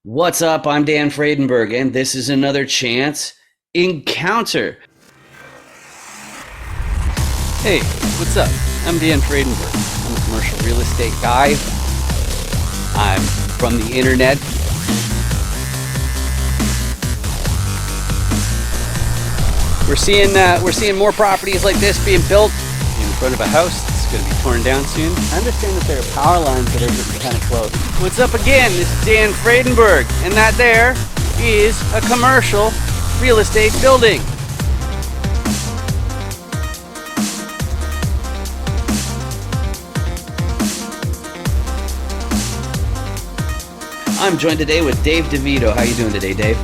What's up? I'm Dan Fredenberg, and this is another Chance Encounter. Hey, what's up? I'm Dan Fredenberg. I'm a commercial real estate guy. I'm from the internet. We're seeing more properties like this being built in front of a house that's going to be torn down soon. I understand that there are power lines that are getting kind of close. What's up again? This is Dan Fredenberg, and that there is a commercial real estate building. I'm joined today with Dave DeVito. How you doing today, Dave?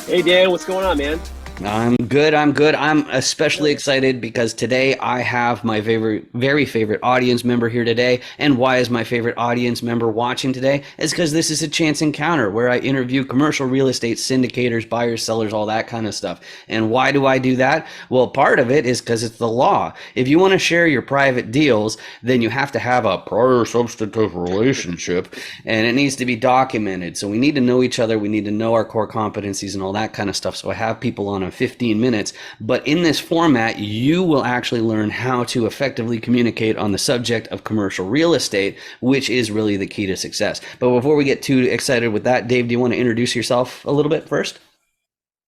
Hey Dan, what's going on, man? I'm good. I'm especially excited because today I have my very favorite audience member here today. And why is my favorite audience member watching today? It's because this is a chance encounter where I interview commercial real estate syndicators, buyers, sellers, all that kind of stuff. And why do I do that? Well, part of it is because it's the law. If you want to share your private deals, then you have to have a prior substantive relationship, and it needs to be documented. So we need to know each other. We need to know our core competencies and all that kind of stuff. So I have people on 15 minutes, but in this format, you will actually learn how to effectively communicate on the subject of commercial real estate, which is really the key to success. But before we get too excited with that, Dave, do you want to introduce yourself a little bit first?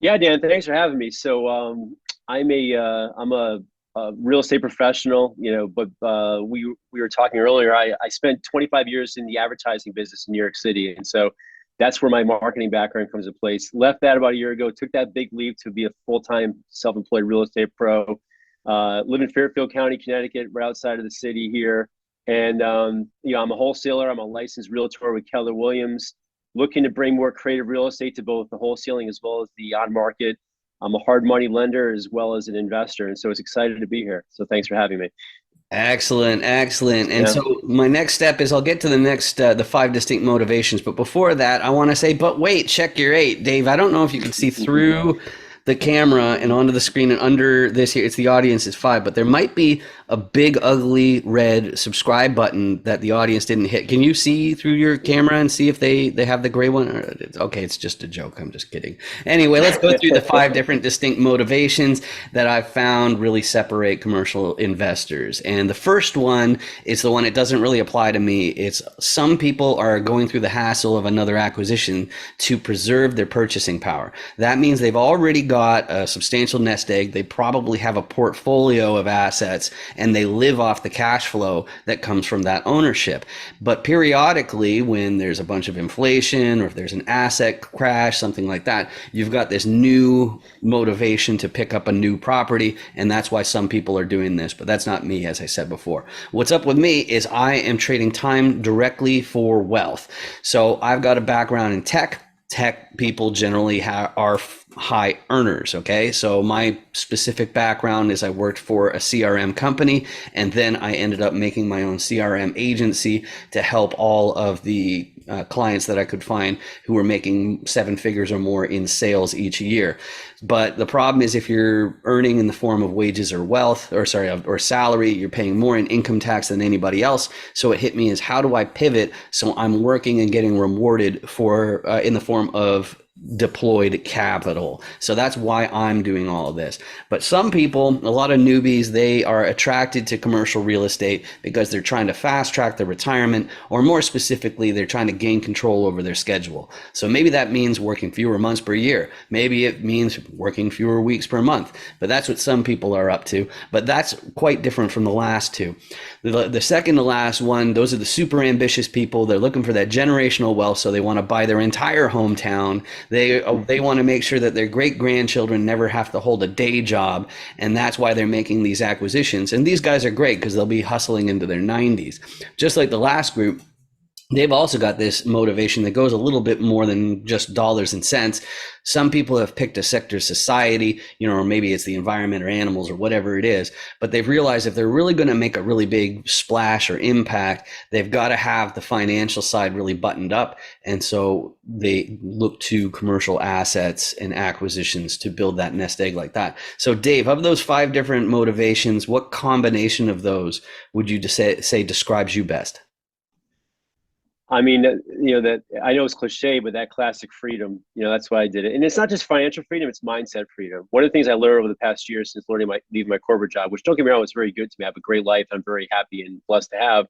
Yeah, Dan, thanks for having me. So I'm a real estate professional, but we were talking earlier. I spent 25 years in the advertising business in New York City, and so that's where my marketing background comes into place. Left that about a year ago, took that big leap to be a full-time self-employed real estate pro. Live in Fairfield County, Connecticut, right outside of the city here. And, I'm a wholesaler. I'm a licensed realtor with Keller Williams, looking to bring more creative real estate to both the wholesaling as well as the on-market. I'm a hard money lender as well as an investor. And so it's excited to be here. So thanks for having me. Excellent. And Yeah. so my next step is I'll get to the 5 distinct motivations. But before that, I want to say, but wait, check your 8. Dave, I don't know if you can see through the camera and onto the screen and under this here. It's the audience is 5, but there might be a big, ugly red subscribe button that the audience didn't hit. Can you see through your camera and see if they have the gray one? Okay, it's just a joke. I'm just kidding. Anyway, let's go through the 5 different distinct motivations that I've found really separate commercial investors. And the first one is the one, it doesn't really apply to me. It's some people are going through the hassle of another acquisition to preserve their purchasing power. That means they've already got a substantial nest egg. They probably have a portfolio of assets and they live off the cash flow that comes from that ownership. But periodically, when there's a bunch of inflation or if there's an asset crash, something like that, you've got this new motivation to pick up a new property. And that's why some people are doing this. But that's not me, as I said before. What's up with me is I am trading time directly for wealth. So I've got a background in tech. Tech people generally are high earners. Okay. So my specific background is I worked for a CRM company, and then I ended up making my own CRM agency to help all of the clients that I could find who were making 7 figures or more in sales each year. But the problem is if you're earning in the form of wages or or salary, you're paying more in income tax than anybody else. So it hit me as, how do I pivot so I'm working and getting rewarded for in the form of deployed capital? So that's why I'm doing all of this. But some people, a lot of newbies, they are attracted to commercial real estate because they're trying to fast track their retirement, or more specifically, they're trying to gain control over their schedule. So maybe that means working fewer months per year. Maybe it means working fewer weeks per month. But that's what some people are up to. But that's quite different from the last two. The second to last one, those are the super ambitious people. They're looking for that generational wealth, so they want to buy their entire hometown. They want to make sure that their great grandchildren never have to hold a day job, and that's why they're making these acquisitions. And these guys are great because they'll be hustling into their 90s. Just like the last group, they've also got this motivation that goes a little bit more than just dollars and cents. Some people have picked a sector of society, or maybe it's the environment or animals or whatever it is, but they've realized if they're really going to make a really big splash or impact, they've got to have the financial side really buttoned up. And so they look to commercial assets and acquisitions to build that nest egg like that. So Dave, of those 5 different motivations, what combination of those would you say describes you best? I mean, that I know it's cliche, but that classic freedom, that's why I did it. And it's not just financial freedom; it's mindset freedom. One of the things I learned over the past year since leaving my corporate job, which don't get me wrong, was very good to me. I have a great life. I'm very happy and blessed to have,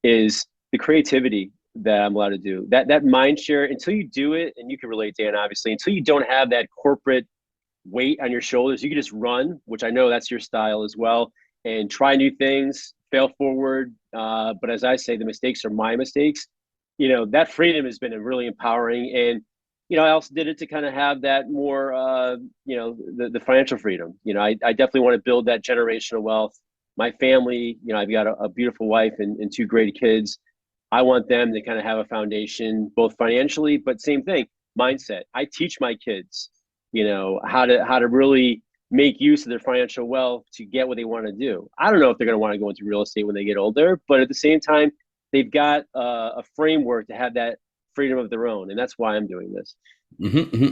is the creativity that I'm allowed to do. That mind share, until you do it, and you can relate, Dan, obviously, until you don't have that corporate weight on your shoulders, you can just run, which I know that's your style as well, and try new things, fail forward. But as I say, the mistakes are my mistakes. That freedom has been really empowering. And, I also did it to kind of have that more, the financial freedom. I definitely want to build that generational wealth. My family, I've got a beautiful wife and two great kids. I want them to kind of have a foundation, both financially, but same thing, mindset. I teach my kids, how to really make use of their financial wealth to get what they want to do. I don't know if they're going to want to go into real estate when they get older, but at the same time, they've got a framework to have that freedom of their own. And that's why I'm doing this.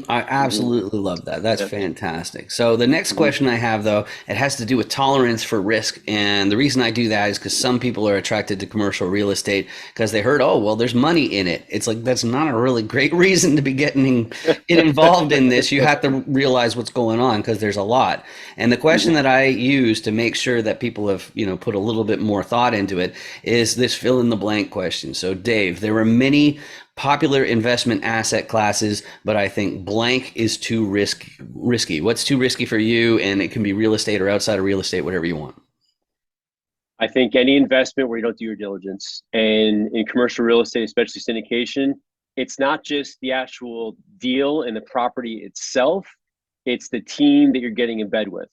I absolutely love that. That's fantastic. So the next question I have, though, it has to do with tolerance for risk. And the reason I do that is because some people are attracted to commercial real estate because they heard, oh, well, there's money in it. It's like, that's not a really great reason to be getting involved in this. You have to realize what's going on because there's a lot. And the question that I use to make sure that people have, put a little bit more thought into it is this fill in the blank question. So Dave, there are many popular investment asset classes, but I think blank is too risky. What's too risky for you? And it can be real estate or outside of real estate, whatever you want. I think any investment where you don't do your diligence, and in commercial real estate, especially syndication, it's not just the actual deal and the property itself, it's the team that you're getting in bed with.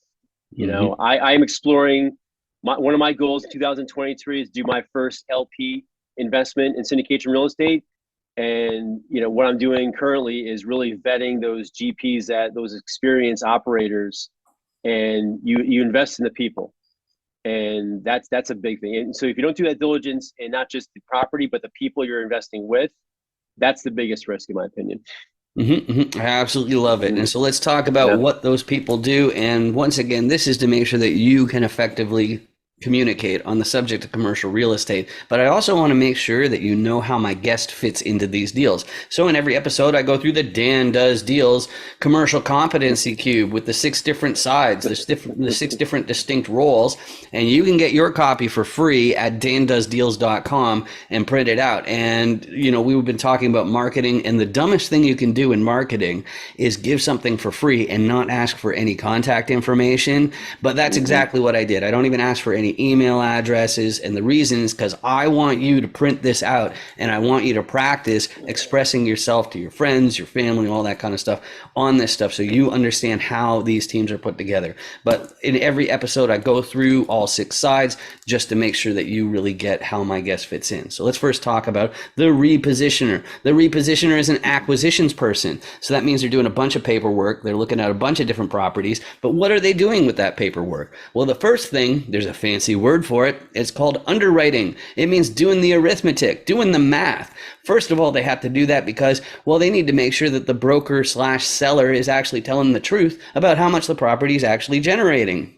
I'm exploring, one of my goals in 2023 is do my first LP investment in syndication real estate. And what I'm doing currently is really vetting those GPs, those experienced operators, and you invest in the people, and that's a big thing. And so if you don't do that diligence, and not just the property but the people you're investing with, that's the biggest risk in my opinion. I absolutely love it. And so let's talk about what those people do. And once again, this is to make sure that you can effectively communicate on the subject of commercial real estate, but I also want to make sure that you know how my guest fits into these deals. So in every episode, I go through the Dan Does Deals commercial competency cube with the 6 different sides, the 6 different distinct roles, and you can get your copy for free at dandoesdeals.com and print it out. And we've been talking about marketing, and the dumbest thing you can do in marketing is give something for free and not ask for any contact information. But that's exactly what I did. I don't even ask for any email addresses, and the reason is because I want you to print this out, and I want you to practice expressing yourself to your friends, your family, all that kind of stuff on this stuff, so you understand how these teams are put together. But in every episode, I go through all 6 sides just to make sure that you really get how my guest fits in. So let's first talk about the repositioner. The repositioner is an acquisitions person. So that means they're doing a bunch of paperwork. They're looking at a bunch of different properties, but what are they doing with that paperwork? Well, the first thing, there's a fancy word for it. It's called underwriting. It means doing the arithmetic, doing the math. First of all, they have to do that because, well, they need to make sure that the broker/seller is actually telling the truth about how much the property is actually generating.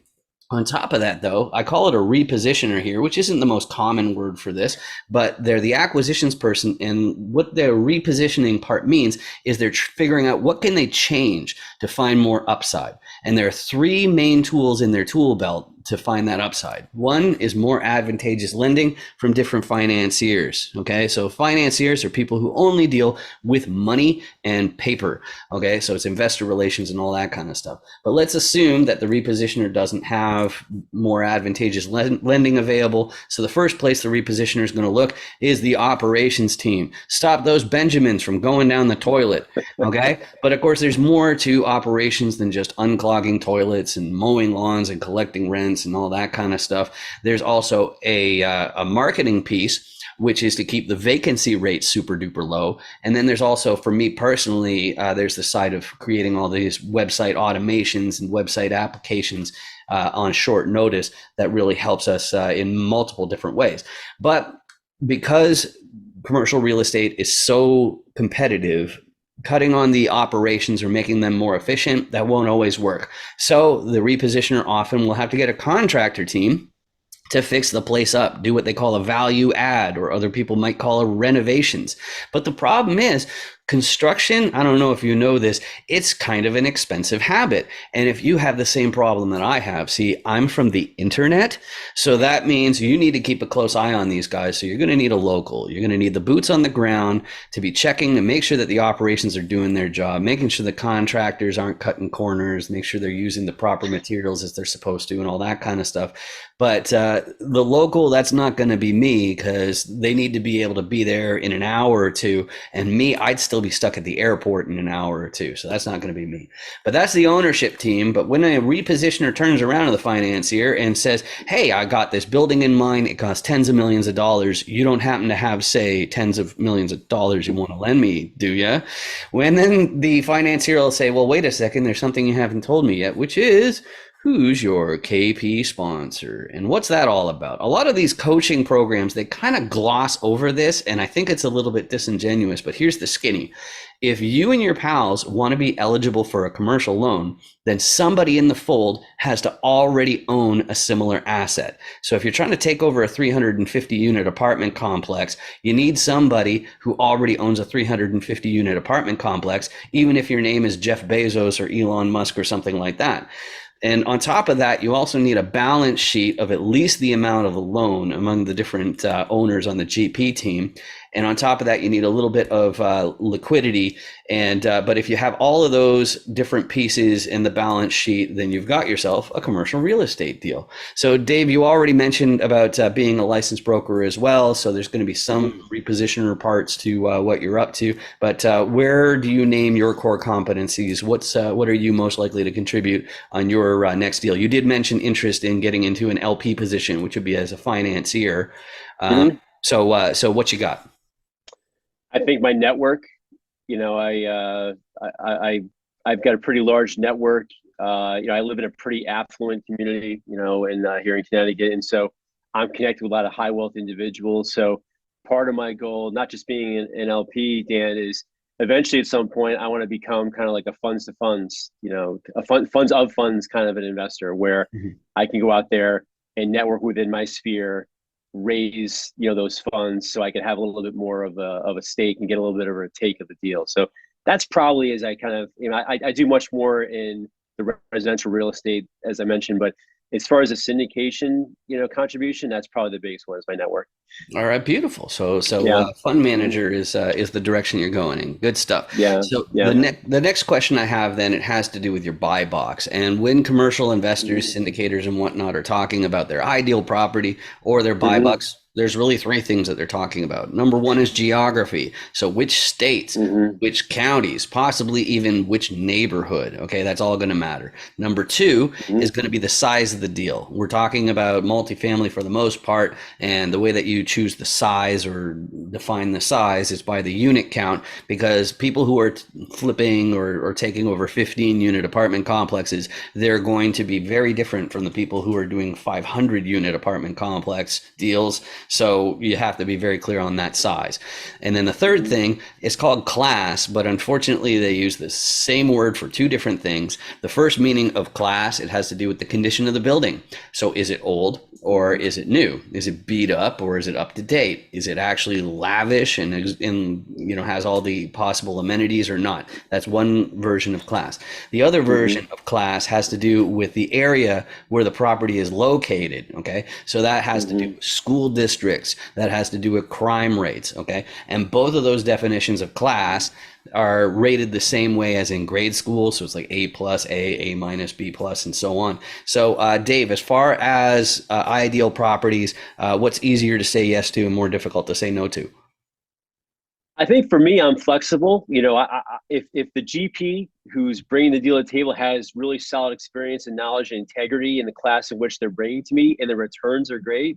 On top of that, though, I call it a repositioner here, which isn't the most common word for this, but they're the acquisitions person. And what their repositioning part means is they're figuring out what can they change to find more upside. And there are 3 main tools in their tool belt to find that upside. One is more advantageous lending from different financiers. Okay, so financiers are people who only deal with money and paper. Okay, so it's investor relations and all that kind of stuff. But let's assume that the repositioner doesn't have more advantageous lending available. So the first place the repositioner is going to look is the operations team. Stop those Benjamins from going down the toilet. Okay, but of course, there's more to operations than just unclogging toilets and mowing lawns and collecting rent and all that kind of stuff. There's also a marketing piece, which is to keep the vacancy rate super duper low. And then there's also, for me personally, there's the side of creating all these website automations and website applications on short notice that really helps us in multiple different ways. But because commercial real estate is so competitive, cutting on the operations or making them more efficient, that won't always work. So the repositioner often will have to get a contractor team to fix the place up, do what they call a value add, or other people might call a renovations. But the problem is, construction, I don't know if you know this, it's kind of an expensive habit. And if you have the same problem that I have, see, I'm from the internet. So that means you need to keep a close eye on these guys. So you're going to need a local. You're going to need the boots on the ground to be checking to make sure that the operations are doing their job, making sure the contractors aren't cutting corners, make sure they're using the proper materials as they're supposed to, and all that kind of stuff. But the local, that's not going to be me, because they need to be able to be there in an hour or two. And me, I'd still be stuck at the airport in an hour or two. So that's not going to be me. But that's the ownership team. But when a repositioner turns around to the financier and says, hey, I got this building in mind, it costs tens of millions of dollars. You don't happen to have, say, tens of millions of dollars you want to lend me, do you? When then the financier will say, well, wait a second, there's something you haven't told me yet, which is, who's your KP sponsor? And what's that all about? A lot of these coaching programs, they kind of gloss over this, and I think it's a little bit disingenuous, but here's the skinny. If you and your pals want to be eligible for a commercial loan, then somebody in the fold has to already own a similar asset. So if you're trying to take over a 350 unit apartment complex, you need somebody who already owns a 350 unit apartment complex, even if your name is Jeff Bezos or Elon Musk or something like that. And on top of that, you also need a balance sheet of at least the amount of the loan among the different owners on the GP team. And on top of that, you need a little bit of liquidity. And but if you have all of those different pieces in the balance sheet, then you've got yourself a commercial real estate deal. So Dave, you already mentioned about being a licensed broker as well. So there's going to be some repositioner parts to what you're up to. But where do you name your core competencies? What are you most likely to contribute on your next deal? You did mention interest in getting into an LP position, which would be as a financier. So what you got? I think my network, you know, I've got a pretty large network. You know, I live in a pretty affluent community, you know, in here in Connecticut, and so I'm connected with a lot of high wealth individuals. So part of my goal, not just being an LP, Dan, is eventually at some point I want to become kind of like a funds to funds, you know, a funds of funds kind of an investor, where I can go out there and network within my sphere, raise, you know, those funds so I could have a little bit more of a stake and get a little bit of a take of the deal. So that's probably, as I kind of, you know, I do much more in the residential real estate, as I mentioned, but as far as a syndication, you know, contribution, that's probably the biggest one, is my network. All right, beautiful. So Yeah. fund manager is the direction you're going in. Good stuff. Yeah. So Yeah. the next question I have then, it has to do with your buy box. And when commercial investors, syndicators, and whatnot are talking about their ideal property or their buy box, there's really three things that they're talking about. Number one is geography. So which states, which counties, possibly even which neighborhood. Okay, that's all going to matter. Number two is going to be the size of the deal. We're talking about multifamily for the most part, and the way that you choose the size or define the size is by the unit count, because people who are flipping or taking over 15 unit apartment complexes, they're going to be very different from the people who are doing 500 unit apartment complex deals. So you have to be very clear on that size. And then the third thing is called class, but unfortunately they use the same word for two different things. The first meaning of class, it has to do with the condition of the building. So is it old or is it new? Is it beat up or is it up to date? Is it actually lavish and you know, has all the possible amenities or not? That's one version of class. The other version of class has to do with the area where the property is located. Okay, so that has to do with school districts, that has to do with crime rates. Okay, and both of those definitions of class are rated the same way as in grade school. So it's like A plus, A minus, B plus, and so on. So Dave, as far as ideal properties, what's easier to say yes to and more difficult to say no to? I think for me, I'm flexible. You know, if the GP who's bringing the deal to the table has really solid experience and knowledge and integrity in the class in which they're bringing to me, and the returns are great,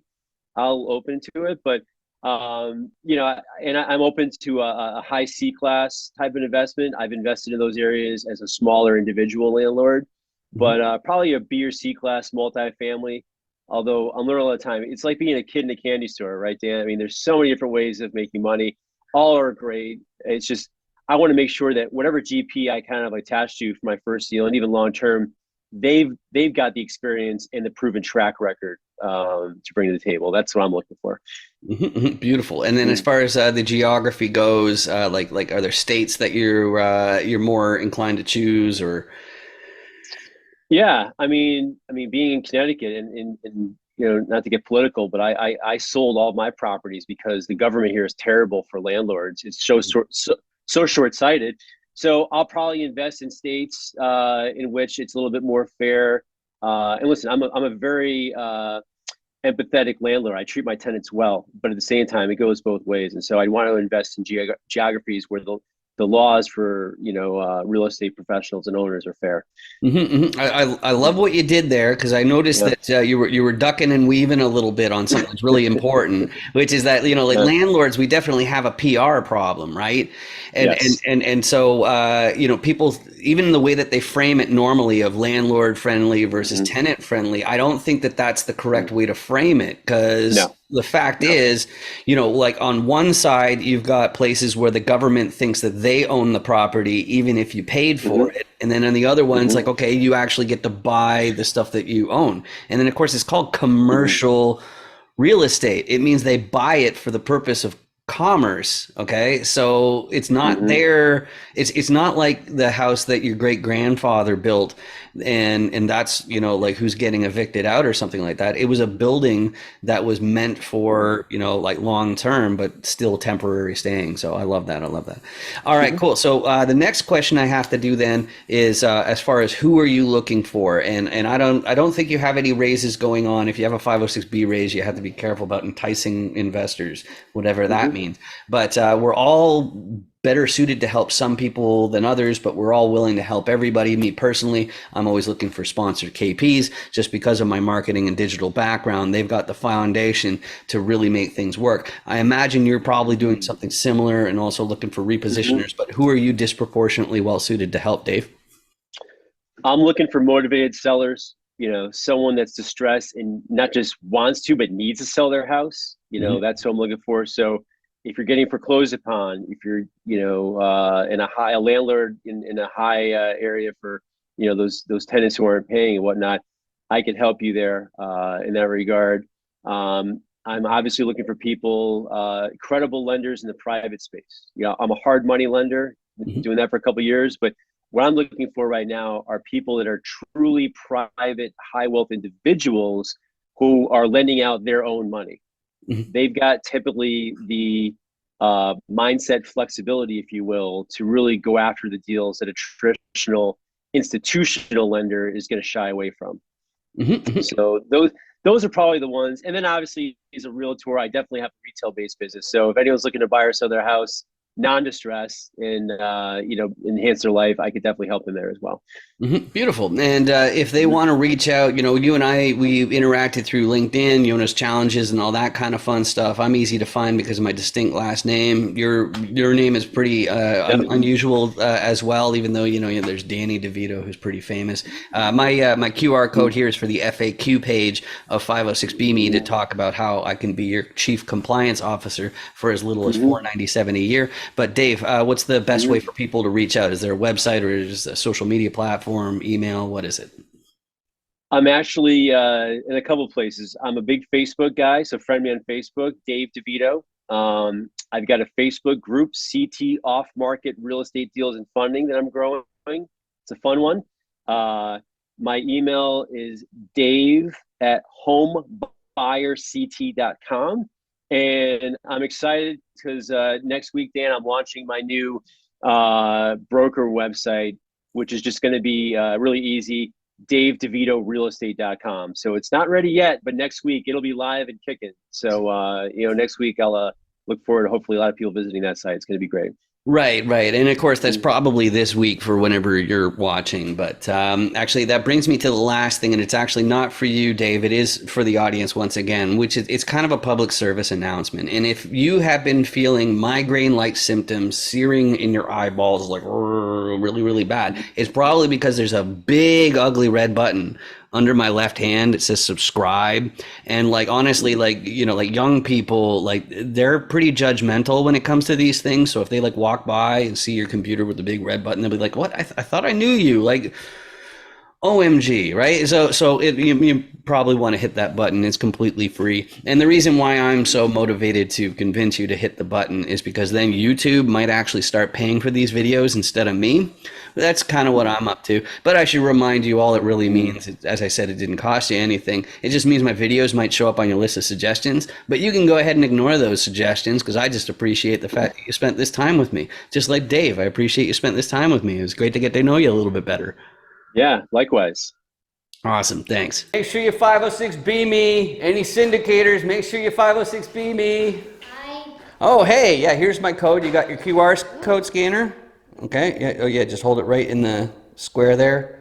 I'll open to it. But you know, and I'm open to a high C class type of investment. I've invested in those areas as a smaller individual landlord, but probably a B or C class multifamily. Although I'm learning all the time, it's like being a kid in a candy store, right, Dan? I mean, there's so many different ways of making money. All are great. It's just I want to make sure that whatever GP I kind of attach to for my first deal, and even long term, they've got the experience and the proven track record to bring to the table. That's what I'm looking for. Beautiful. And then as far as the geography goes, like are there states that you're more inclined to choose, or? Yeah, I mean, being in Connecticut and not to get political, but I sold all my properties because the government here is terrible for landlords. It's so short-sighted. So I'll probably invest in states in which it's a little bit more fair. And listen, I'm a very empathetic landlord. I treat my tenants well, but at the same time, it goes both ways. And so I want to invest in geographies where the laws for real estate professionals and owners are fair. I love what you did there, because I noticed Yeah. that you were ducking and weaving a little bit on something that's really important, which is that like Yeah. landlords, we definitely have a PR problem, right? And Yes. so people, even the way that they frame it normally of landlord friendly versus Hmm. tenant friendly, I don't think that that's the correct way to frame it, because No. the fact No. is, like on one side, you've got places where the government thinks that they own the property, even if you paid for Hmm. it. And then on the other one, it's Hmm. like, okay, you actually get to buy the stuff that you own. And then, of course, it's called Hmm. commercial real estate. It means they buy it for the purpose of commerce. Okay. So it's not Hmm. there. It's not like the house that your great grandfather built, and that's, like who's getting evicted out or something like that. It was a building that was meant for, like long term, but still temporary staying. So I love that. I love that. All right, Hmm. cool. So the next question I have to do then is, as far as who are you looking for? And I don't think you have any raises going on. If you have a 506B raise, you have to be careful about enticing investors, whatever that Hmm. means. But we're all better suited to help some people than others, but we're all willing to help everybody. Me personally, I'm always looking for sponsored KPs, just because of my marketing and digital background. They've got the foundation to really make things work. I imagine you're probably doing something similar and also looking for Hmm. repositioners, but who are you disproportionately well suited to help, Dave? I'm looking for motivated sellers, someone that's distressed and not just wants to, but needs to sell their house. Mhm. That's what I'm looking for. So if you're getting foreclosed upon, if you're, in a landlord in a high area for, those tenants who aren't paying and whatnot, I can help you there in that regard. I'm obviously looking for people, credible lenders in the private space. I'm a hard money lender, been Mhm. doing that for a couple of years, but what I'm looking for right now are people that are truly private, high wealth individuals who are lending out their own money. Mhm. They've got typically the mindset flexibility, if you will, to really go after the deals that a traditional institutional lender is going to shy away from. Mhm. Mhm. So those are probably the ones. And then obviously, as a realtor, I definitely have a retail based business. So if anyone's looking to buy or sell their house, non-distress, and enhance their life, I could definitely help them there as well. Beautiful. And if they want to reach out, you and I, we interacted through LinkedIn, Jonas Challenges, and all that kind of fun stuff. I'm easy to find because of my distinct last name. Your name is pretty Yep. unusual as well, even though there's Danny DeVito, who's pretty famous. My QR code here is for the FAQ page of 506B Me to talk about how I can be your chief compliance officer for as little as Mm-hmm. $497 a year. But Dave, what's the best way Mm-hmm. for people to reach out? Is there a website, or is it a social media platform, email? What is it? I'm actually in a couple of places. I'm a big Facebook guy, so friend me on Facebook, Dave DeVito. I've got a Facebook group, CT Off Market Real Estate Deals and Funding, that I'm growing. It's a fun one. Uh, my email is dave at homebuyerct.com. And I'm excited because next week, Dan, I'm launching my new broker website, which is just going to be really easy, davedevitorealestate.com. So it's not ready yet, but next week it'll be live and kicking. So, next week I'll look forward to hopefully a lot of people visiting that site. It's going to be great. Right, right. And of course, that's Mhm. probably this week for whenever you're watching. But actually, that brings me to the last thing, and it's actually not for you, Dave. It is for the audience once again, which is it's kind of a public service announcement. And if you have been feeling migraine-like symptoms, searing in your eyeballs, like really, really bad, it's probably because there's a big, ugly red button under my left hand. It says subscribe. And like honestly, like like young people, like they're pretty judgmental when it comes to these things. So if they like walk by and see your computer with the big red button, they'll be like, what, I thought I knew you. Like, OMG, right? You probably want to hit that button. It's completely free. And the reason why I'm so motivated to convince you to hit the button is because then YouTube might actually start paying for these videos instead of me. That's kind of what I'm up to. But I should remind you, all it really means, as I said, it didn't cost you anything. It just means my videos might show up on your list of suggestions. But you can go ahead and ignore those suggestions because I just appreciate the fact that you spent this time with me. Just like Dave, I appreciate you spent this time with me. It was great to get to know you a little bit better. Yeah, likewise. Awesome. Thanks. Make sure you 506B me. Any syndicators, make sure you 506B me. Hi. Oh, hey, yeah, here's my code. You got your QR code scanner? Okay, yeah, oh yeah, just hold it right in the square there.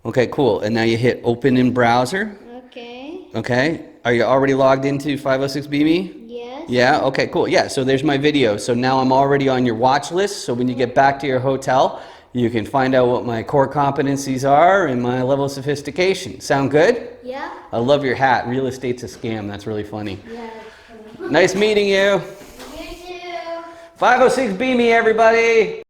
Okay, cool. And now you hit open in browser. Okay. Okay, are you already logged into 506B me? Yes. Yeah, okay, cool. Yeah, so there's my video. So now I'm already on your watch list. So when you get back to your hotel, you can find out what my core competencies are and my level of sophistication. Sound good? Yeah. I love your hat. Real estate's a scam. That's really funny. Yeah. Nice meeting you. You too. 506B me, everybody.